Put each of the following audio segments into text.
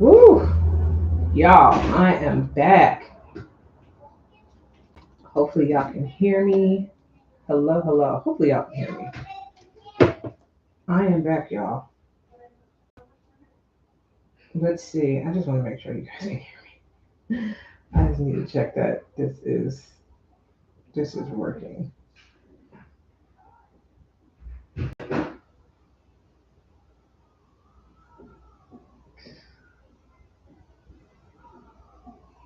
Woo! Y'all, I am back. Hopefully, y'all can hear me. Hello, hello. Hopefully, y'all can hear me. I am back, y'all. Let's see. I just want to make sure you guys can hear me. I just need to check that this is working.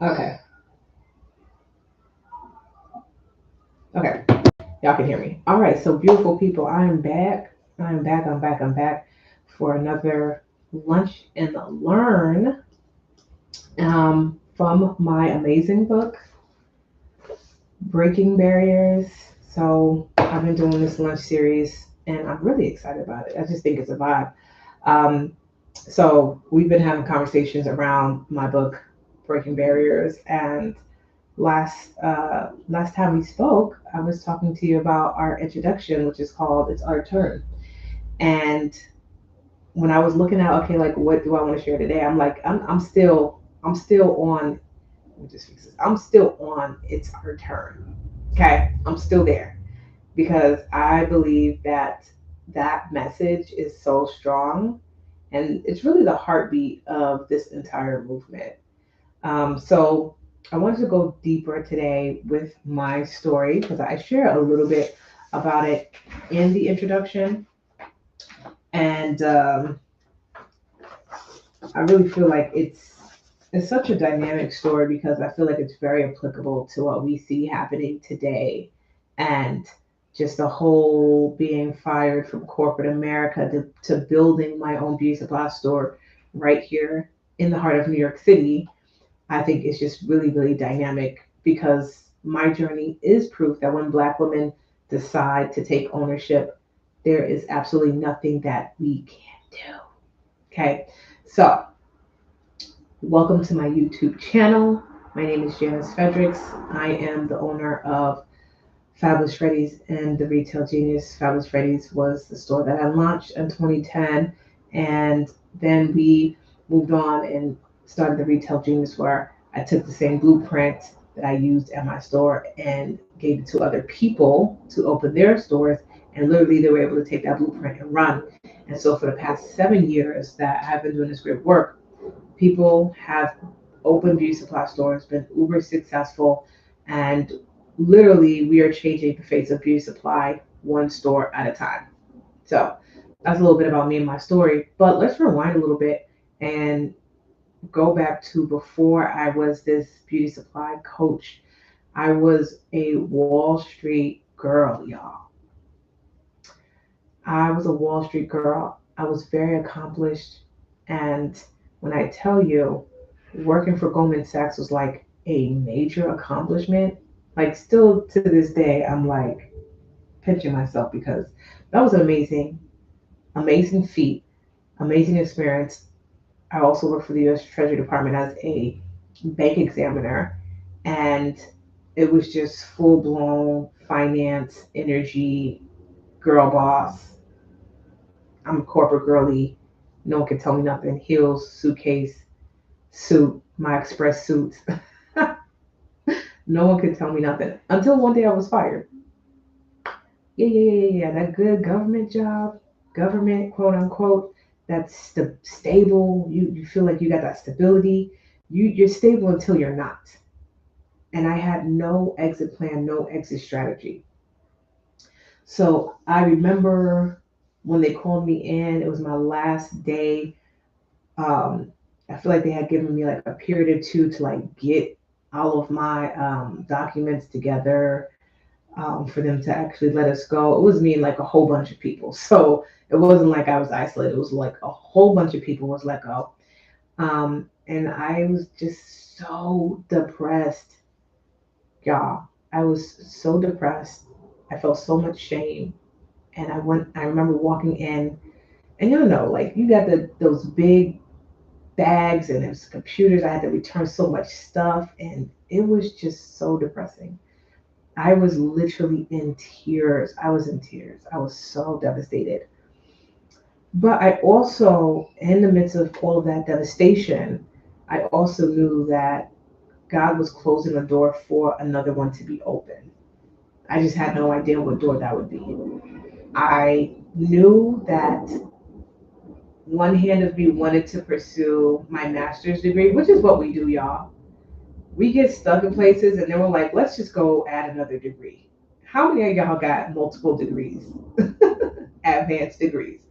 Okay. Okay. Y'all can hear me. All right. So, beautiful people, I am back. I am back. I'm back. I'm back for another lunch and learn from my amazing book, Breaking Barriers. So I've been doing this lunch series and I'm really excited about it. I just think it's a vibe. So we've been having conversations around my book, Breaking Barriers, and last time we spoke, I was talking to you about our introduction, which is called "It's Our Turn." And when I was looking at, okay, like what do I want to share today? I'm like, I'm still on. Let me just fix this. I'm still on. It's our turn. Okay, I'm still there because I believe that that message is so strong and it's really the heartbeat of this entire movement. So I wanted to go deeper today with my story because I share a little bit about it in the introduction. And I really feel like it's such a dynamic story because I feel like it's very applicable to what we see happening today and just the whole being fired from corporate America to building my own beauty supply store right here in the heart of New York City. I think it's just really, really dynamic because my journey is proof that when Black women decide to take ownership, there is absolutely nothing that we can't do. Okay. So welcome to my YouTube channel. My name is Janice Fredericks. I am the owner of Fabulous Freddy's and the Retail Genius. Fabulous Freddy's was the store that I launched in 2010, and then we moved on and started the Retail Genius, where I took the same blueprint that I used at my store and gave it to other people to open their stores, and literally they were able to take that blueprint and run. And so for the past 7 years that I've been doing this great work, people have opened beauty supply stores, been uber successful, and literally we are changing the face of beauty supply one store at a time. So that's a little bit about me and my story. But let's rewind a little bit and go back to before I was this beauty supply coach. I was a Wall Street girl, y'all. I was a Wall Street girl. I was very accomplished. And when I tell you, working for Goldman Sachs was like a major accomplishment, like still to this day, I'm like pinching myself because that was an amazing, amazing feat, amazing experience. I also worked for the US Treasury Department as a bank examiner, and it was just full blown finance, energy, girl boss. I'm a corporate girly. No one can tell me nothing. Heels, suitcase, suit, my express suits. No one could tell me nothing until one day I was fired. Yeah, yeah, yeah, yeah, yeah. That good government job, government quote unquote, that's stable. You feel like you got that stability. You're stable until you're not. And I had no exit plan, no exit strategy. So I remember when they called me in, it was my last day. I feel like they had given me like a period or two to like get all of my documents together for them to actually let us go. It was me and like a whole bunch of people. So it wasn't like I was isolated. It was like a whole bunch of people was let go. And I was just so depressed, y'all. I was so depressed. I felt so much shame. And I remember walking in and you know, like you got those big bags and there's computers. I had to return so much stuff and it was just so depressing. I was literally in tears. I was in tears. I was so devastated. But I also, in the midst of all of that devastation, I also knew that God was closing a door for another one to be open. I just had no idea what door that would be. I knew that one hand of me wanted to pursue my master's degree, which is what we do, y'all. We get stuck in places and then we're like, let's just go add another degree. How many of y'all got multiple degrees, advanced degrees?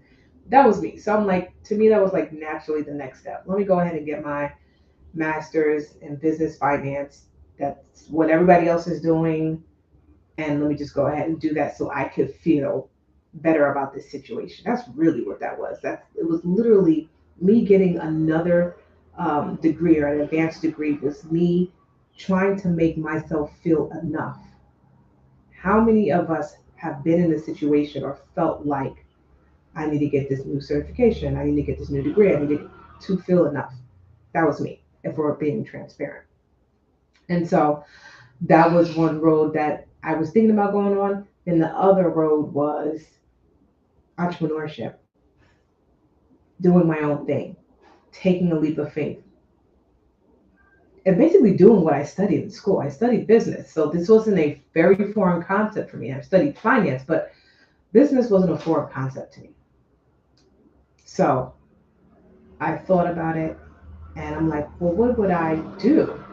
That was me. So I'm like, to me, that was like naturally the next step. Let me go ahead and get my master's in business finance. That's what everybody else is doing. And let me just go ahead and do that so I could feel better about this situation. That's really what that was. That it was literally me getting another degree or an advanced degree was me trying to make myself feel enough. How many of us have been in a situation or felt like I need to get this new certification, I need to get this new degree, I need to feel enough? That was me, if we're being transparent. And so that was one road that I was thinking about going on. And the other road was entrepreneurship, doing my own thing, taking a leap of faith, and basically doing what I studied in school. I studied business. So this wasn't a very foreign concept for me. I studied finance, but business wasn't a foreign concept to me. So I thought about it and I'm like, well, what would I do?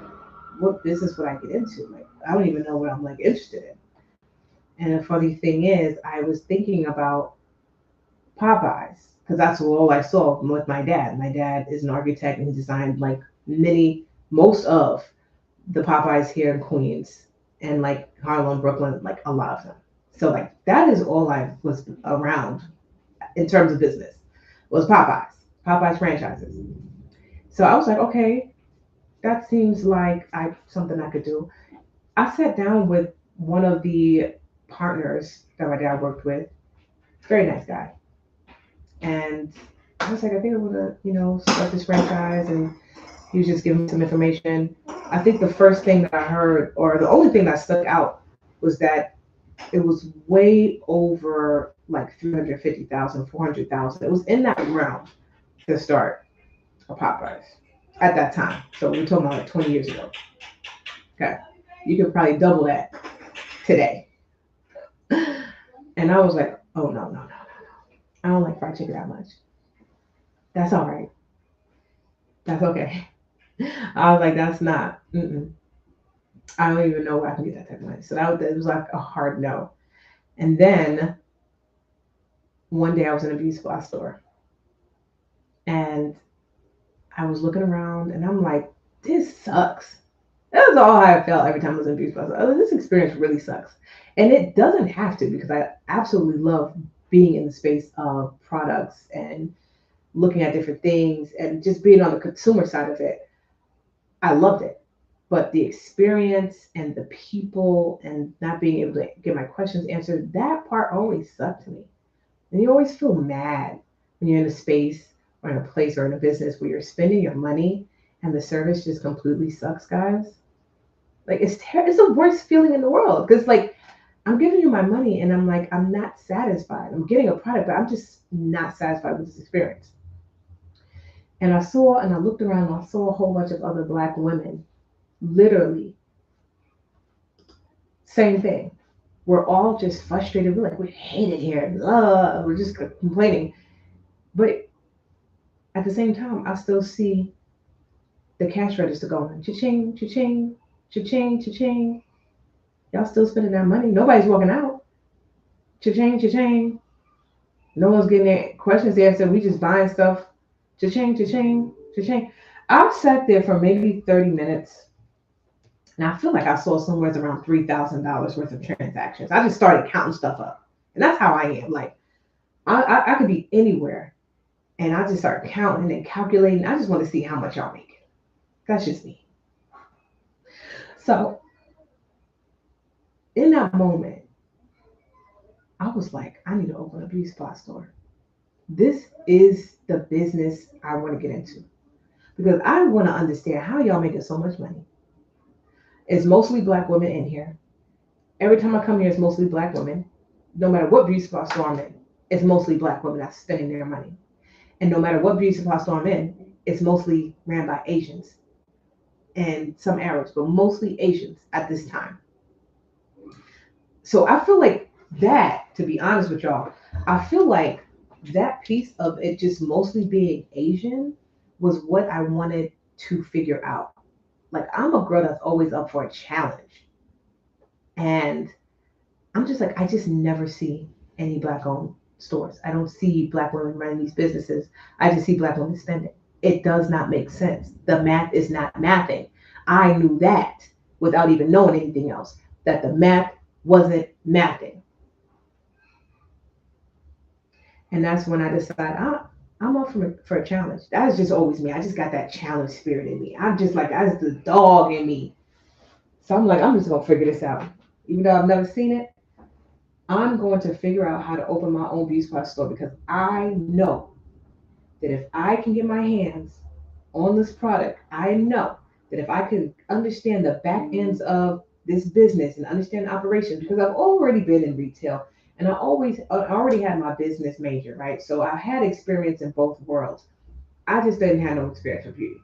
What business would I get into? Like, I don't even know what I'm like interested in. And the funny thing is, I was thinking about Popeyes because that's all I saw with my dad. My dad is an architect and he designed like most of the Popeyes here in Queens and like Harlem, Brooklyn, like a lot of them. So like that is all I was around in terms of business was Popeyes franchises. So I was like, okay, that seems like I something I could do. I sat down with one of the partners that my dad worked with, very nice guy, and I was like, I think I want to, start this franchise, and he was just giving me some information. I think the first thing that I heard, or the only thing that stuck out, was that it was way over like 350,000, 400,000. It was in that realm to start a Popeyes at that time. So we're talking about like 20 years ago. Okay. You could probably double that today. And I was like, oh, no, no, no. I don't like fried chicken that much. That's all right. That's okay. I was like, that's not. Mm-mm. I don't even know where I can get that type of money. So that was like a hard no. And then one day I was in a beauty supply store and I was looking around and I'm like, this sucks. That was all I felt every time I was in a beauty supply store. Oh, this experience really sucks. And it doesn't have to because I absolutely love being in the space of products and looking at different things and just being on the consumer side of it. I loved it. But the experience and the people and not being able to get my questions answered, that part always sucked to me. And you always feel mad when you're in a space or in a place or in a business where you're spending your money and the service just completely sucks, guys. Like it's the worst feeling in the world because like I'm giving you my money and I'm like I'm not satisfied. I'm getting a product, but I'm just not satisfied with this experience. And I looked around and I saw a whole bunch of other black women, literally same thing. We're all just frustrated. We're like we hate it here. We're just complaining. But at the same time, I still see the cash register going, cha-ching, cha-ching, cha-ching, cha-ching. Y'all still spending that money. Nobody's walking out. Cha-ching, cha-ching. No one's getting their questions answered. We just buying stuff. Cha-ching, cha-ching, cha-ching. I sat there for maybe 30 minutes and I feel like I saw somewhere around $3,000 worth of transactions. I just started counting stuff up. And that's how I am. Like, I could be anywhere and I just start counting and calculating. I just want to see how much y'all make. That's just me. So in that moment, I was like, I need to open a beauty supply store. This is the business I want to get into because I want to understand how y'all making so much money. It's mostly black women in here. Every time I come here, it's mostly black women. No matter what beauty supply store I'm in, it's mostly black women that's spending their money. And no matter what beauty supply store I'm in, it's mostly ran by Asians and some Arabs, but mostly Asians at this time. So I feel like that, to be honest with y'all, I feel like that piece of it just mostly being Asian was what I wanted to figure out. Like, I'm a girl that's always up for a challenge. And I'm just like, I just never see any black owned stores. I don't see black women running these businesses. I just see black women spending. It does not make sense. The math is not mathing. I knew that without even knowing anything else, that the math wasn't mathing. And that's when I decided I'm up for a challenge. That's just always me. I just got that challenge spirit in me. I'm just like, that's the dog in me. So I'm like, I'm just going to figure this out. Even though I've never seen it, I'm going to figure out how to open my own beauty supply store because I know that if I can get my hands on this product, I know that if I can understand the back ends of this business and understand operations, because I've already been in retail and I already had my business major, right? So I had experience in both worlds. I just didn't have no experience with beauty.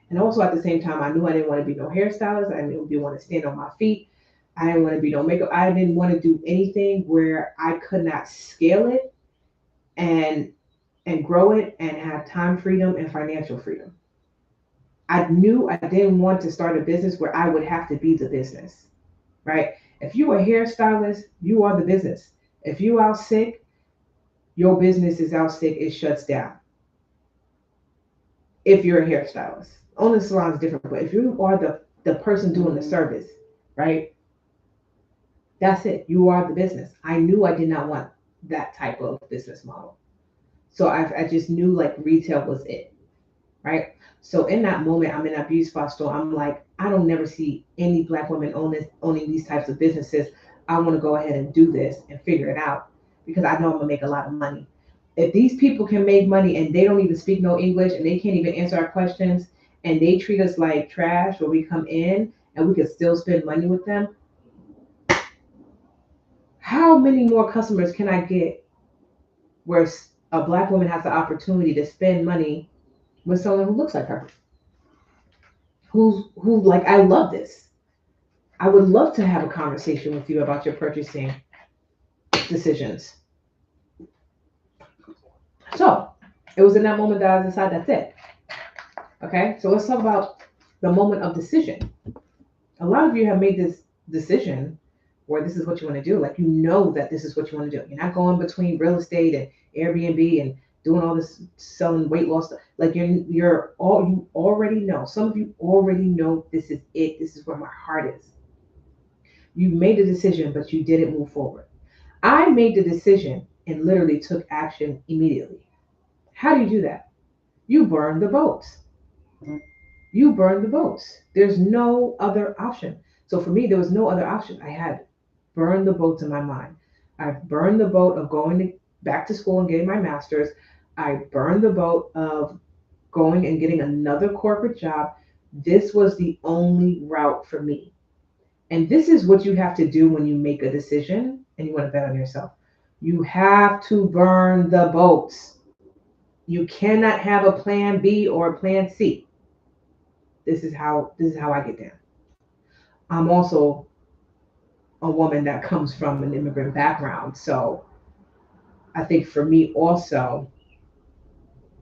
And also at the same time, I knew I didn't want to be no hairstylist. I didn't want to stand on my feet. I didn't want to be no makeup. I didn't want to do anything where I could not scale it and grow it and have time freedom and financial freedom. I knew I didn't want to start a business where I would have to be the business, right? If you are a hairstylist, you are the business. If you out sick, your business is out sick, it shuts down. If you're a hairstylist, only salon is different, but if you are the person doing the service, right? That's it. You are the business. I knew I did not want that type of business model. So I just knew like retail was it, right? So in that moment, I'm in that beauty spot store. I'm like, I don't never see any black women owning these types of businesses. I want to go ahead and do this and figure it out because I know I'm gonna make a lot of money. If these people can make money and they don't even speak no English and they can't even answer our questions and they treat us like trash when we come in and we can still spend money with them, how many more customers can I get where a black woman has the opportunity to spend money with someone who looks like her? Who like, I love this. I would love to have a conversation with you about your purchasing decisions. So it was in that moment that I decided that's it. Okay, so let's talk about the moment of decision. A lot of you have made this decision where this is what you want to do. Like, you know that this is what you want to do. You're not going between real estate and Airbnb and doing all this selling weight loss stuff. Like, you already know. Some of you already know this is it. This is where my heart is. You made a decision, but you didn't move forward. I made the decision and literally took action immediately. How do you do that? You burn the boats. You burn the boats. There's no other option. So for me, there was no other option. I had burned the boats in my mind. I burned the boat of back to school and getting my master's. I burned the boat of going and getting another corporate job. This was the only route for me. And this is what you have to do when you make a decision and you want to bet on yourself. You have to burn the boats. You cannot have a plan B or a plan C. This is how I get down. I'm also a woman that comes from an immigrant background, so I think for me also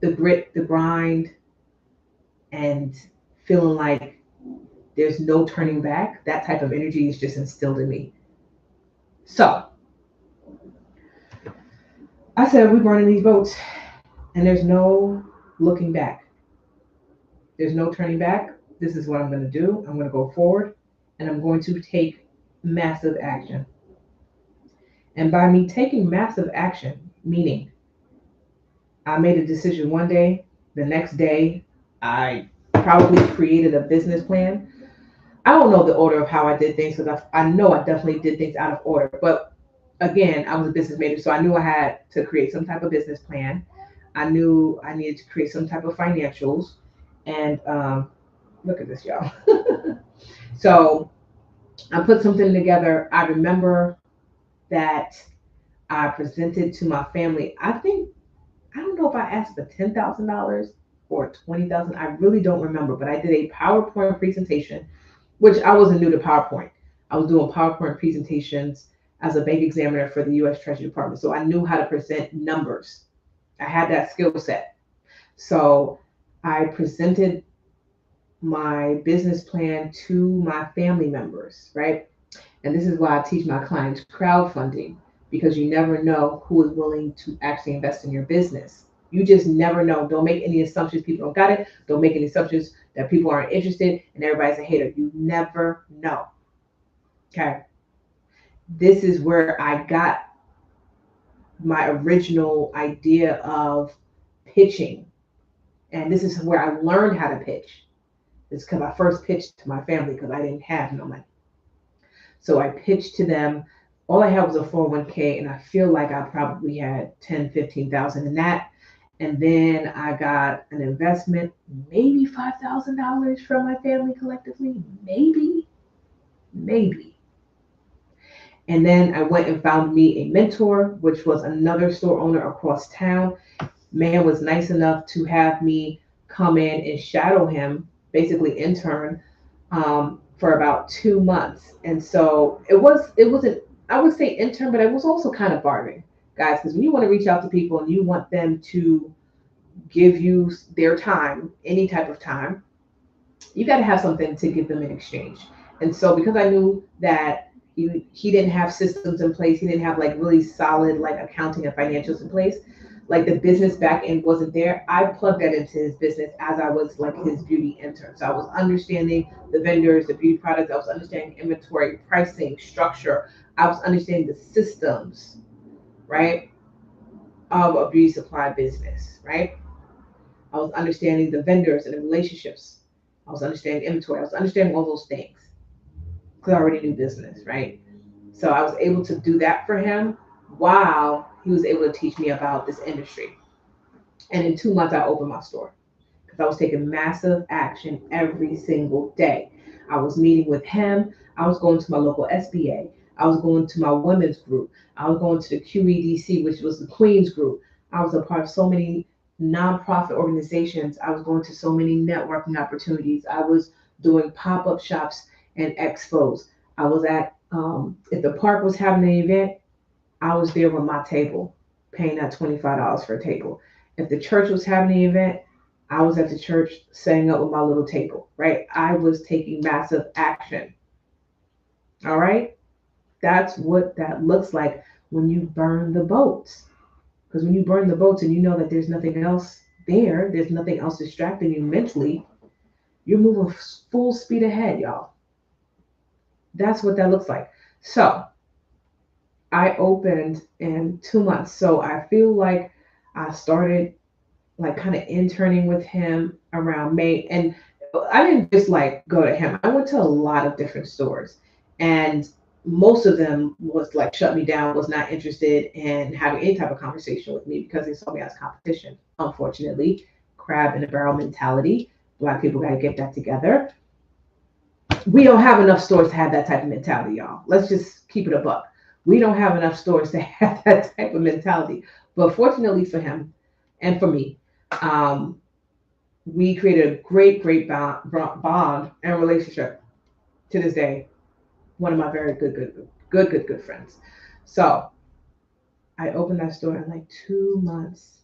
the grit, the grind, and feeling like there's no turning back, that type of energy is just instilled in me. So I said, we're burning these boats, and there's no looking back. There's no turning back. This is what I'm going to do. I'm going to go forward, and I'm going to take massive action. And by me taking massive action, meaning I made a decision one day, the next day, I probably created a business plan. I don't know the order of how I did things because I know I definitely did things out of order. But again, I was a business major, so I knew I had to create some type of business plan. I knew I needed to create some type of financials. And look at this, y'all. So I put something together. I remember that I presented to my family. I don't know if I asked for $10,000 or 20,000. I really don't remember, but I did a PowerPoint presentation, which I wasn't new to PowerPoint. I was doing PowerPoint presentations as a bank examiner for the U.S. Treasury Department, so I knew how to present numbers. I had that skill set. So I presented my business plan to my family members, right? And this is why I teach my clients crowdfunding, because you never know who is willing to actually invest in your business. You just never know. Don't make any assumptions people don't got it. Don't make any assumptions that people aren't interested and everybody's a hater. You never know. Okay. This is where I got my original idea of pitching. And this is where I learned how to pitch. It's because I first pitched to my family because I didn't have no money. So I pitched to them. All I had was a 401k, and I feel like I probably had 10, 15,000 in that. And then I got an investment, maybe $5,000 from my family collectively, maybe. And then I went and found me a mentor, which was another store owner across town. Man was nice enough to have me come in and shadow him, basically intern, for about 2 months. And so it wasn't, I would say intern, but it was also kind of bartering, guys, because when you want to reach out to people and you want them to give you their time, any type of time, you got to have something to give them in exchange. And so because I knew that he didn't have systems in place, he didn't have like really solid like accounting and financials in place, like the business back end wasn't there. I plugged that into his business as I was like his beauty intern. So I was understanding the vendors, the beauty products. I was understanding inventory, pricing, structure. I was understanding the systems, right, of a beauty supply business, right? I was understanding the vendors and the relationships. I was understanding inventory. I was understanding all those things because I already knew business, right? So I was able to do that for him while he was able to teach me about this industry. And in 2 months, I opened my store because I was taking massive action every single day. I was meeting with him. I was going to my local SBA. I was going to my women's group. I was going to the QEDC, which was the Queens group. I was a part of so many nonprofit organizations. I was going to so many networking opportunities. I was doing pop-up shops and expos. I was at, if the park was having an event, I was there with my table, paying that $25 for a table. If the church was having an event, I was at the church setting up with my little table, right? I was taking massive action. All right. That's what that looks like when you burn the boats. Because when you burn the boats and you know that there's nothing else there, there's nothing else distracting you mentally, you're moving full speed ahead, y'all. That's what that looks like. So I opened in 2 months. So I feel like I started like kind of interning with him around May. And I didn't just like go to him. I went to a lot of different stores, and most of them was like shut me down, was not interested in having any type of conversation with me because they saw me as competition. Unfortunately, crab in the barrel mentality. Black people got to get that together. We don't have enough stores to have that type of mentality, y'all. Let's just keep it a buck. We don't have enough stores to have that type of mentality. But fortunately for him and for me, um, we created a great bond and relationship to this day. One of my very good friends. So I opened that store in like 2 months.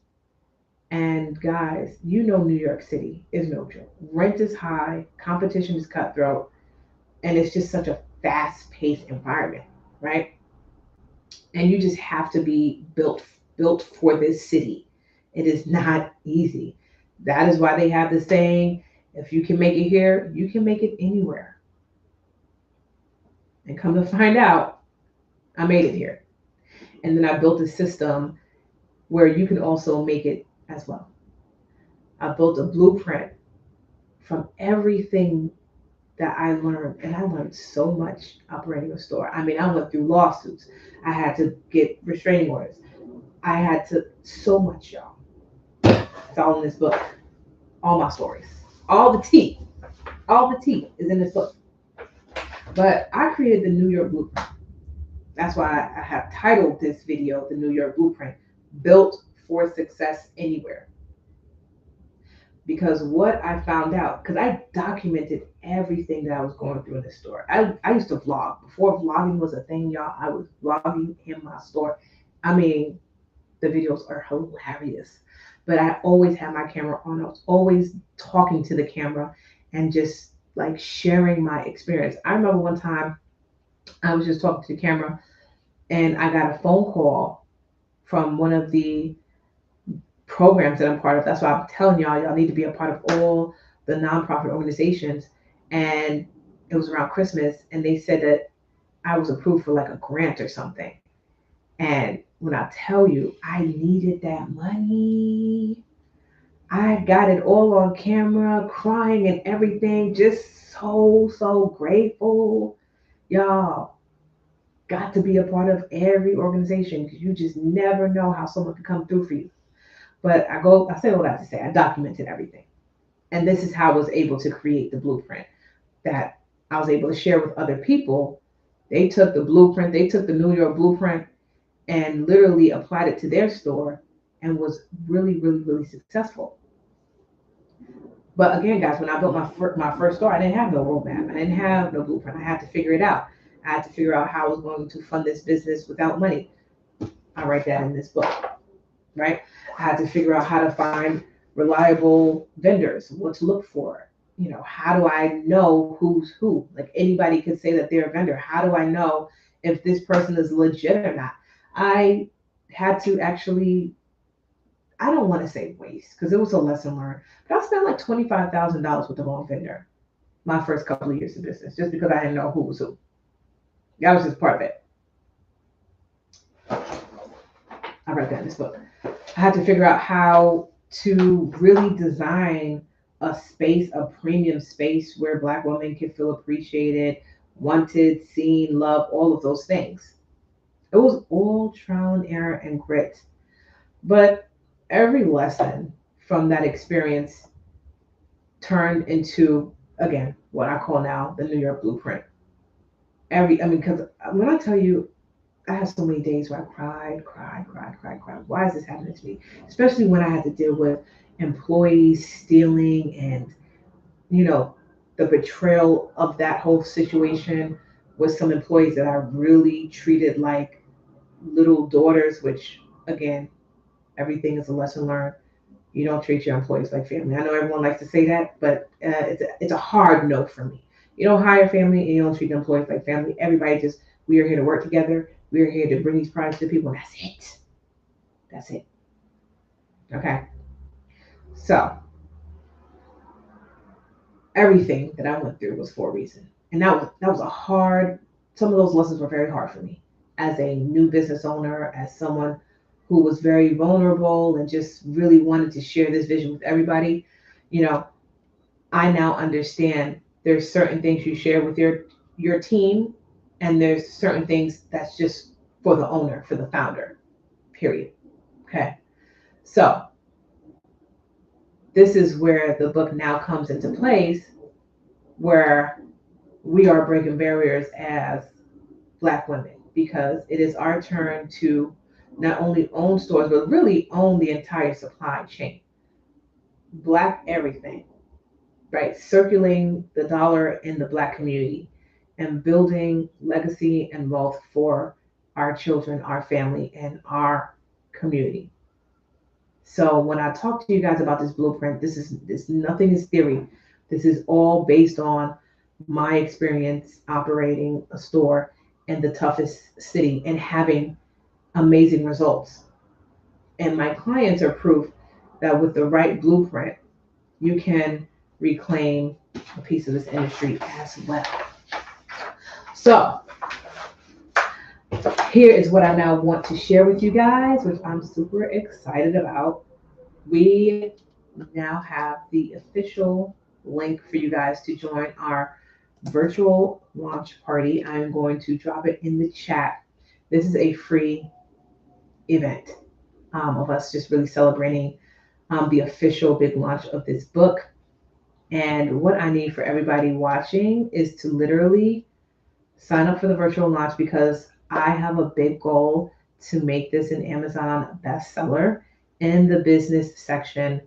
And guys, you know New York City is no joke. Rent is high, competition is cutthroat, and it's just such a fast-paced environment, right? And you just have to be built for this city. It is not easy. That is why they have the saying, if you can make it here, you can make it anywhere. And come to find out, I made it here. And then I built a system where you can also make it as well. I built a blueprint from everything that I learned, and I learned so much operating a store. I mean, I went through lawsuits. I had to get restraining orders. I had to so much, y'all. It's all in this book. All my stories, all the tea is in this book. But I created the New York Blueprint. That's why I have titled this video "The New York Blueprint," built for success anywhere. Because what I found out, because I documented everything that I was going through in the store. I used to vlog. Before vlogging was a thing, y'all, I was vlogging in my store. I mean, the videos are hilarious. But I always had my camera on. I was always talking to the camera and just like sharing my experience. I remember one time I was just talking to the camera and I got a phone call from one of the programs that I'm part of. That's why I'm telling y'all need to be a part of all the nonprofit organizations. And it was around Christmas, and they said that I was approved for like a grant or something. And when I tell you, I needed that money. I got it all on camera, crying and everything, just so grateful. Y'all got to be a part of every organization because you just never know how someone can come through for you. But I say all that to say, I documented everything. And this is how I was able to create the blueprint that I was able to share with other people. They took the blueprint, they took the New York blueprint and literally applied it to their store and was really successful. But again, guys, when I built my first store, I didn't have no roadmap. I didn't have no blueprint. I had to figure it out. I had to figure out how I was going to fund this business without money. I write that in this book, right? I had to figure out how to find reliable vendors, what to look for. You know, how do I know who's who? Like anybody could say that they're a vendor. How do I know if this person is legit or not? I had to actually, I don't want to say waste because it was a lesson learned, but I spent like $25,000 with the wrong vendor my first couple of years of business just because I didn't know who was who. That was just part of it. I read that in this book. I had to figure out how to really design a space, a premium space where Black women can feel appreciated, wanted, seen, loved, all of those things. It was all trial and error and grit. But every lesson from that experience turned into, again, what I call now the New York blueprint. Because when I tell you, I had so many days where I cried. Why is this happening to me? Especially when I had to deal with employees stealing and, you know, the betrayal of that whole situation with some employees that I really treated like little daughters, which, again, everything is a lesson learned. You don't treat your employees like family. I know everyone likes to say that, but it's a hard no for me. You don't hire family and you don't treat the employees like family. Everybody just, we are here to work together. We are here to bring these products to people. And that's it. That's it. Okay. So everything that I went through was for a reason. And that was a hard, some of those lessons were very hard for me as a new business owner, as someone who was very vulnerable and just really wanted to share this vision with everybody. You know, I now understand there's certain things you share with your team, and there's certain things that's just for the owner, for the founder, period. Okay. So this is where the book now comes into place, where we are breaking barriers as Black women, because it is our turn to not only own stores, but really own the entire supply chain. Black everything, right? Circulating the dollar in the Black community and building legacy and wealth for our children, our family, and our community. So when I talk to you guys about this blueprint, this nothing is theory. This is all based on my experience operating a store in the toughest city and having amazing results. And my clients are proof that with the right blueprint, you can reclaim a piece of this industry as well. So here is what I now want to share with you guys, which I'm super excited about. We now have the official link for you guys to join our virtual launch party. I'm going to drop it in the chat. This is a free event of us just really celebrating the official big launch of this book. And what I need for everybody watching is to literally sign up for the virtual launch, because I have a big goal to make this an Amazon bestseller. in the business section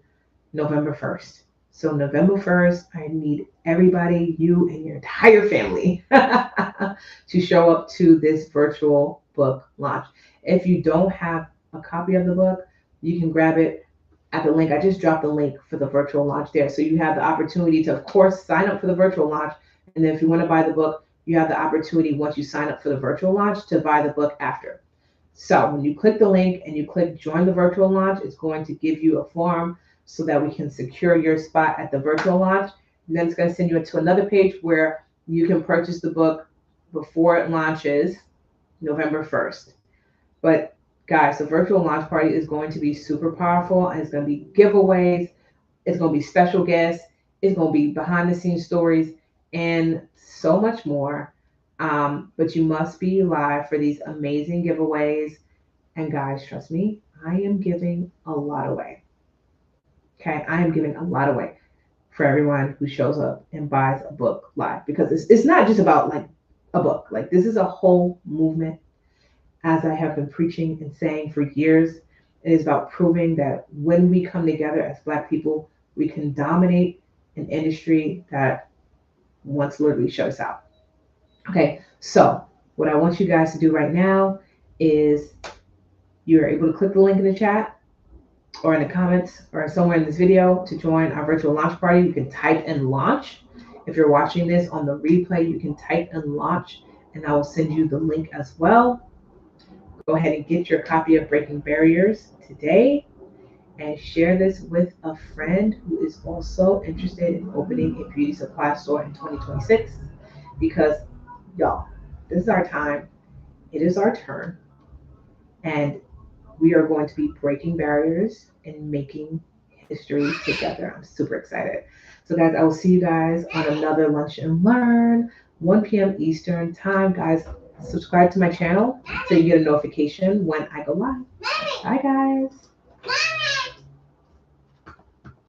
November 1st. So November 1st, I need everybody, you and your entire family, to show up to this virtual book launch. If you don't have a copy of the book, you can grab it at the link. I just dropped the link for the virtual launch there. So you have the opportunity to, of course, sign up for the virtual launch. And then if you want to buy the book, you have the opportunity, once you sign up for the virtual launch, to buy the book after. So when you click the link and you click join the virtual launch, it's going to give you a form so that we can secure your spot at the virtual launch. And then it's going to send you to another page where you can purchase the book before it launches November 1st. But guys, the virtual launch party is going to be super powerful, and it's going to be giveaways, it's going to be special guests, it's going to be behind the scenes stories, and so much more. But you must be live for these amazing giveaways. And guys, trust me, I am giving a lot away. Okay, I am giving a lot away for everyone who shows up and buys a book live, because it's not just about like a book. Like, this is a whole movement, as I have been preaching and saying for years. It is about proving that when we come together as Black people, we can dominate an industry that once literally shut us out. Okay, so what I want you guys to do right now is, you're able to click the link in the chat or in the comments or somewhere in this video to join our virtual launch party. You can type in launch. If you're watching this on the replay, you can type in launch, and I will send you the link as well. Go ahead and get your copy of Breaking Barriers today, and share this with a friend who is also interested in opening a beauty supply store in 2026. Because, y'all, this is our time. It is our turn. And we are going to be breaking barriers and making history together. I'm super excited. So, guys, I will see you guys on another Lunch and Learn, 1 p.m. Eastern time. Guys, subscribe to my channel so you get a notification when I go live. Bye, guys.